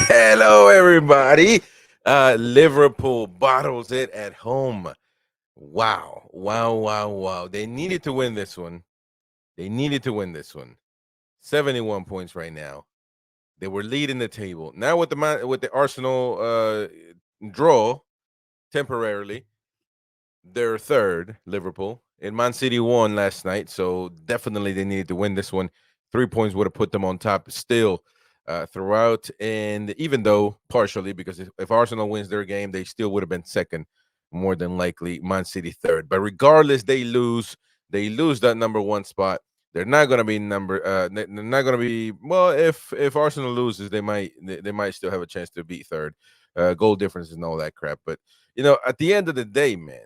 Hello, everybody. Liverpool bottles it at home. Wow, wow, wow, wow. They needed to win this one. They needed to win this one. 71 points right now. They were leading the table. Now with the Arsenal draw temporarily, they're third, Liverpool. And Man City won last night, so definitely they needed to win this one. 3 points would have put them on top still throughout. And even though partially, because if Arsenal wins their game, they still would have been second, more than likely. Man City third. But regardless, they lose. They lose that number one spot. They're not going to be they're not going to be well. If Arsenal loses, they might still have a chance to beat third. Goal difference and all that crap. But at the end of the day, man,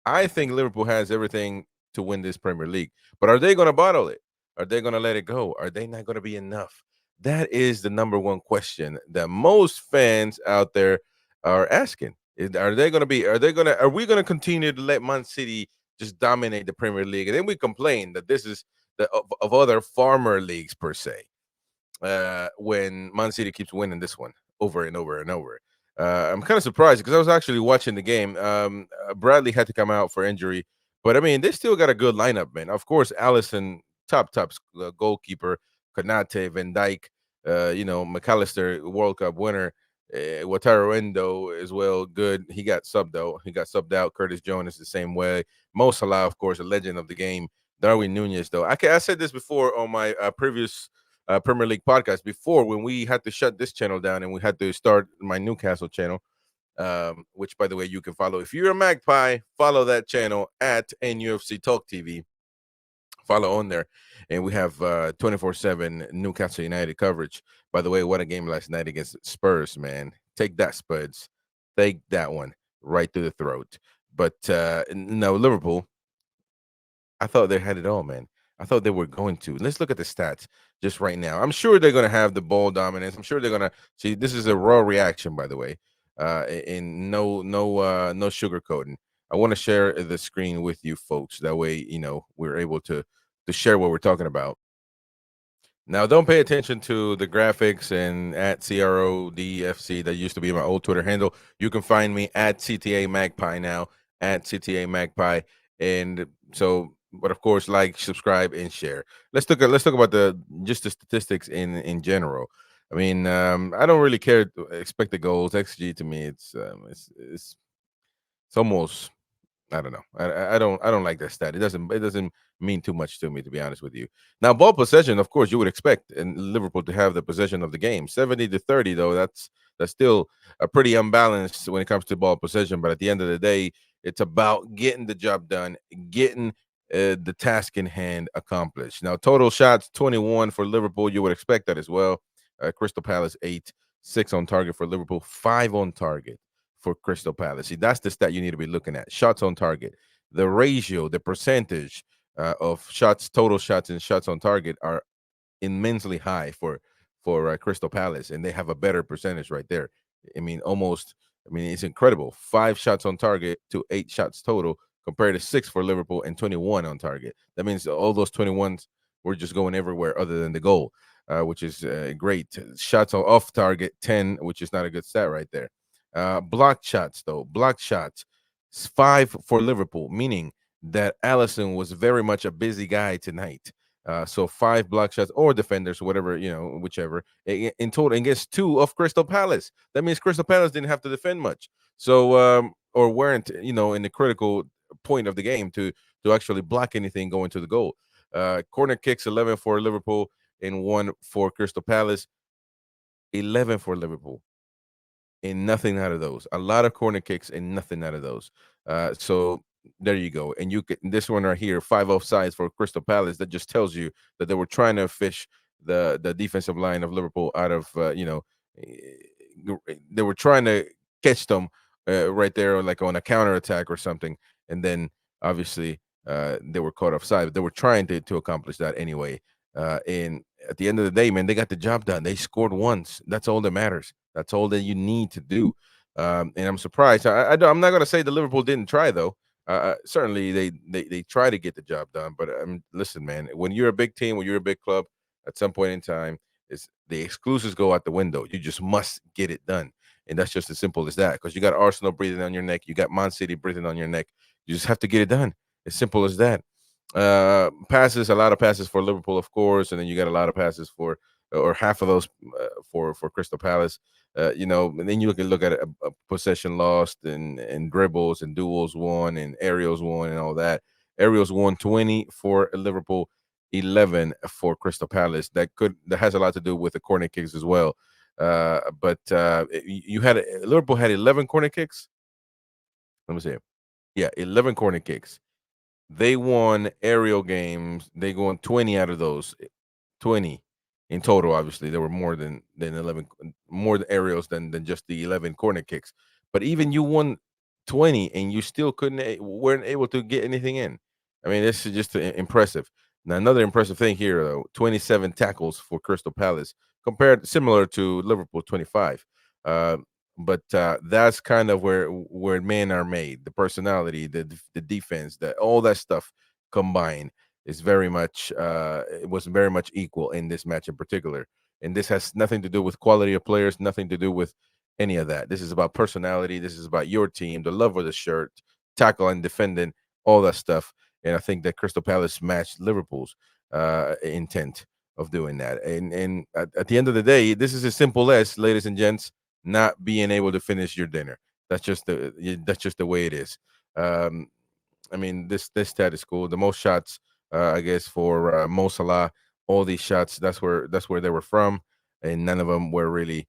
I think Liverpool has everything to win this Premier League. But are they going to bottle it? Are they going to let it go? Are they not going to be enough? That is the number one question that most fans out there are asking. Are they going to be? Are we going to continue to let Man City just dominate the Premier League? And then we complain that this is of other farmer leagues per se when Man City keeps winning this one over and over and over. I'm kind of surprised because I was actually watching the game. Bradley had to come out for injury, but I mean, they still got a good lineup, man. Of course, Allison, top goalkeeper, Konate, Van Dijk, McAllister, World Cup winner, Wataru Endo as well. Good. He got subbed though. He got subbed out. Curtis Jones the same way. Mo Salah, of course, a legend of the game. Darwin Nunez, though. I said this before on my previous Premier League podcast before when we had to shut this channel down and we had to start my Newcastle channel, which, by the way, you can follow. If you're a Magpie, follow that channel at NUFC Talk TV. Follow on there. And we have 24/7 Newcastle United coverage. By the way, what a game last night against Spurs, man. Take that, Spuds. Take that one right through the throat. But no, Liverpool, I thought they had it all, man. I thought they were going to. Let's look at the stats just right now. I'm sure they're going to have the ball dominance. I'm sure they're going to see. This is a raw reaction, by the way, and no sugarcoating. I want to share the screen with you folks. That way, we're able to share what we're talking about. Now, don't pay attention to the graphics and at CRODFC. That used to be my old Twitter handle. You can find me at CTA Magpie now, at CTA Magpie. And so, but of course, like, subscribe, and share. Let's talk about the statistics in general. I mean, I don't really care expected goals, XG. To me, it's almost, I don't know. I don't like that stat. It doesn't mean too much to me, to be honest with you. Now, ball possession, of course, you would expect in Liverpool to have the possession of the game. 70-30, though, that's still a pretty unbalanced when it comes to ball possession. But at the end of the day, it's about getting the job done, getting the task in hand accomplished. Now, total shots 21 for Liverpool. You would expect that as well. Crystal Palace 8, 6 on target for Liverpool, 5 on target for Crystal Palace. See, that's the stat you need to be looking at. Shots on target. The ratio, the percentage of shots, total shots, and shots on target are immensely high for Crystal Palace, and they have a better percentage right there. I mean, almost. I mean, it's incredible. 5 shots on target to 8 shots total, compared to 6 for Liverpool and 21 on target. That means all those 21s were just going everywhere other than the goal, which is great. Shots off target 10, which is not a good stat right there. Blocked shots, though. Blocked shots, 5 for Liverpool, meaning that Allison was very much a busy guy tonight. So 5 block shots or defenders, whatever, whichever. In total, against 2 of Crystal Palace. That means Crystal Palace didn't have to defend much. So, or weren't, in the critical point of the game to actually block anything going to the goal. Corner kicks, 11 for Liverpool and 1 for Crystal Palace. 11 for Liverpool and nothing out of those. A lot of corner kicks and nothing out of those. So there you go. And you get this one right here, 5 offsides for Crystal Palace. That just tells you that they were trying to fish the defensive line of Liverpool out of they were trying to catch them right there, like on a counter attack or something, and then obviously they were caught offside. They were trying to accomplish that anyway. And at the end of the day, man, they got the job done. They scored once. That's all that matters. That's all that you need to do. And I'm surprised. I'm not going to say the Liverpool didn't try, though. Certainly, they try to get the job done. But listen, man, when you're a big team, when you're a big club, at some point in time, It's the exclusives go out the window. You just must get it done. And that's just as simple as that. Because you got Arsenal breathing on your neck, you got Man City breathing on your neck. You just have to get it done. As simple as that. Passes, a lot of passes for Liverpool, of course, and then you got a lot of passes for, or half of those for Crystal Palace. And then you look at a possession lost and dribbles and duels won and aerials won and all that. Aerials won 20 for Liverpool, 11 for Crystal Palace. That has a lot to do with the corner kicks as well. But you had Liverpool had 11 corner kicks. Let me see. Yeah, 11 corner kicks. They won aerial games. They won 20 out of those. 20 in total. Obviously, there were more than 11, more aerials than just the 11 corner kicks. But even you won 20 and you still weren't able to get anything in. I mean, this is just impressive. Now, another impressive thing here, though, 27 tackles for Crystal Palace, compared similar to Liverpool 25. Uh, but that's kind of where men are made. The personality, the defense, that all that stuff combined is very much it was very much equal in this match in particular. And this has nothing to do with quality of players, nothing to do with any of that. This is about personality. This is about your team, the love of the shirt, tackle and defending, all that stuff. And I think that Crystal Palace matched Liverpool's intent of doing that. And at the end of the day, this is as simple as, ladies and gents, not being able to finish your dinner. That's just the way it is. Um, I mean, this stat is cool. The most shots, I guess, for Mo Salah. All these shots, that's where they were from, and none of them were really,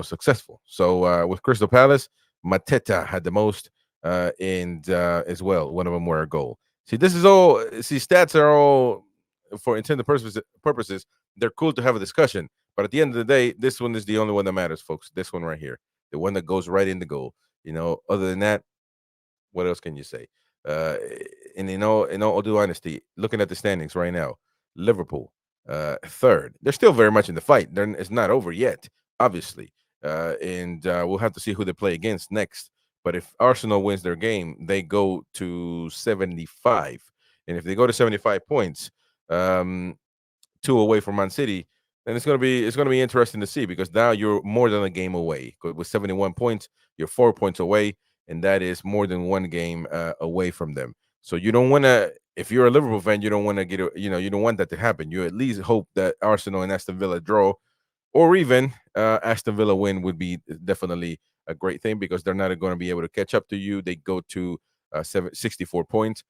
successful. So with Crystal Palace, Mateta had the most, and as well, one of them were a goal. See, this is all. See, stats are all for intended purposes. They're cool to have a discussion, but at the end of the day, this one is the only one that matters, folks. This one right here, the one that goes right in the goal. Other than that, what else can you say? Uh, and in all due honesty, looking at the standings right now, Liverpool third. They're still very much in the fight. It's not over yet, obviously, and we'll have to see who they play against next. But if Arsenal wins their game, they go to 75, and if they go to 75 points, um, two away from Man City, then it's gonna be interesting to see, because now you're more than a game away. With 71 points, you're 4 points away, and that is more than one game away from them. So you don't want to. If you're a Liverpool fan, you don't want to you don't want that to happen. You at least hope that Arsenal and Aston Villa draw, or even Aston Villa win would be definitely a great thing, because they're not going to be able to catch up to you. They go to 64 points,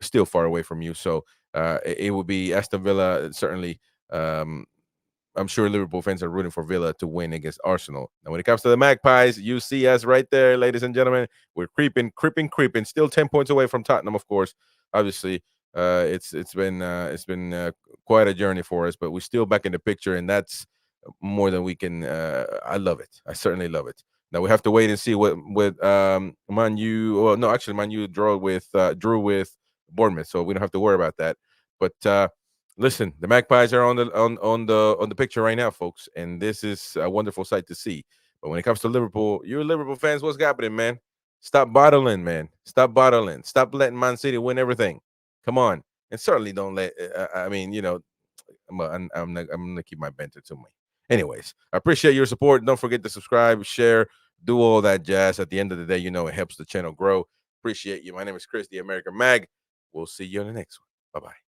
still far away from you. So it would be Aston Villa, certainly. Um, I'm sure Liverpool fans are rooting for Villa to win against Arsenal. Now, when it comes to the Magpies, you see us right there, ladies and gentlemen. We're creeping, creeping, creeping. Still 10 points away from Tottenham, of course. Obviously, it's been quite a journey for us, but we're still back in the picture, and that's more than we can. I love it. I certainly love it. Now we have to wait and see what Man U. Well, no, actually, Man U drew with Bournemouth, so we don't have to worry about that. But listen, the Magpies are on the picture right now, folks, and this is a wonderful sight to see. But when it comes to Liverpool, you Liverpool fans, what's happening, man? Stop bottling, man. Stop bottling. Stop letting Man City win everything. Come on, and certainly don't let. I mean, I'm gonna keep my banter to me. Anyways, I appreciate your support. Don't forget to subscribe, share, do all that jazz. At the end of the day, it helps the channel grow. Appreciate you. My name is Chris, the American Mag. We'll see you on the next one. Bye bye.